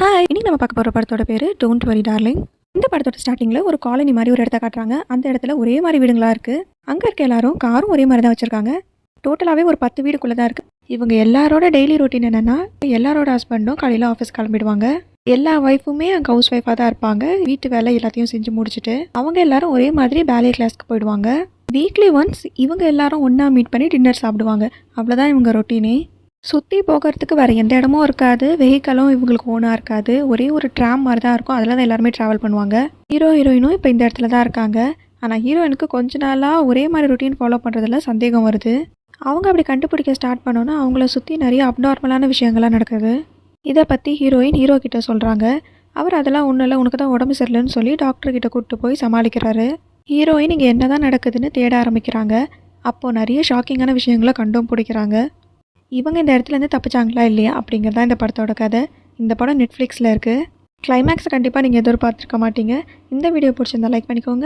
Hi, இன்னைக்கு நம்ம பார்க்க போகிற படத்தோட பேர் டோன்ட் வரி டார்லிங். இந்த படத்தோட ஸ்டார்டிங்கில் ஒரு காலனி மாதிரி ஒரு இடத்த காட்டுறாங்க. அந்த இடத்துல ஒரே மாதிரி வீடுங்களா இருக்குது. அங்கே இருக்க எல்லாரும் காரும் ஒரே மாதிரி தான் வச்சுருக்காங்க. டோட்டலாகவே ஒரு 10 வீடுக்குள்ளே தான் இருக்குது. இவங்க எல்லாரோட டெய்லி ரொட்டீன் என்னென்னா, எல்லாரோட ஹஸ்பண்டும் காலையில் ஆஃபீஸ் கிளம்பிடுவாங்க. எல்லா ஒய்ஃபுமே அங்கே ஹவுஸ் ஒய்ஃபாக தான் இருப்பாங்க. வீட்டு வேலை எல்லாத்தையும் செஞ்சு முடிச்சுட்டு அவங்க எல்லாரும் ஒரே மாதிரி பேலே கிளாஸ்க்கு போயிடுவாங்க. வீக்லி ஒன்ஸ் இவங்க எல்லாரும் ஒன்றா மீட் பண்ணி டின்னர் சாப்பிடுவாங்க. அவ்வளோதான் இவங்க ரொட்டீனே. சுற்றி போகிறதுக்கு வேறு எந்த இடமும் இருக்காது. வெஹிக்கலும் இவங்களுக்கு ஓனாக இருக்காது. ஒரே ஒரு ட்ராம் மாதிரி தான் இருக்கும். அதில் தான் எல்லாருமே ட்ராவல் பண்ணுவாங்க. ஹீரோயினும் இப்போ இந்த இடத்துல தான் இருக்காங்க. ஆனால் ஹீரோயினுக்கு கொஞ்ச நாளாக ஒரே மாதிரி ரொட்டீன் ஃபாலோ பண்ணுறதுல சந்தேகம் வருது. அவங்க அப்படி கண்டுபிடிக்க ஸ்டார்ட் பண்ணோன்னா அவங்கள சுற்றி நிறைய அப்நார்மலான விஷயங்கள்லாம் நடக்குது. இதை பற்றி ஹீரோயின் ஹீரோ கிட்ட சொல்கிறாங்க. அவர் அதெல்லாம் ஒன்றும் இல்லை, உனக்கு தான் உடம்பு சரியில்லைன்னு சொல்லி டாக்டர்கிட்ட கூப்பிட்டு போய் சமாளிக்கிறாரு. ஹீரோயின் இங்கே என்ன தான் நடக்குதுன்னு தேட ஆரம்பிக்கிறாங்க. அப்போது நிறைய ஷாக்கிங்கான விஷயங்களை கண்டும் பிடிக்கிறாங்க. இவங்க இந்த இடத்துலேருந்து தப்பிச்சாங்களா இல்லையா அப்படிங்கிறது தான் இந்த படத்தோட கதை. இந்த படம் நெட்ஃப்ளிக்ஸில் இருக்குது. கிளைமேக்ஸை கண்டிப்பாக நீங்கள் எதிர்பார்த்துருக்க மாட்டீங்க. இந்த வீடியோ பிடிச்சிருந்தா லைக் பண்ணிக்கோங்க.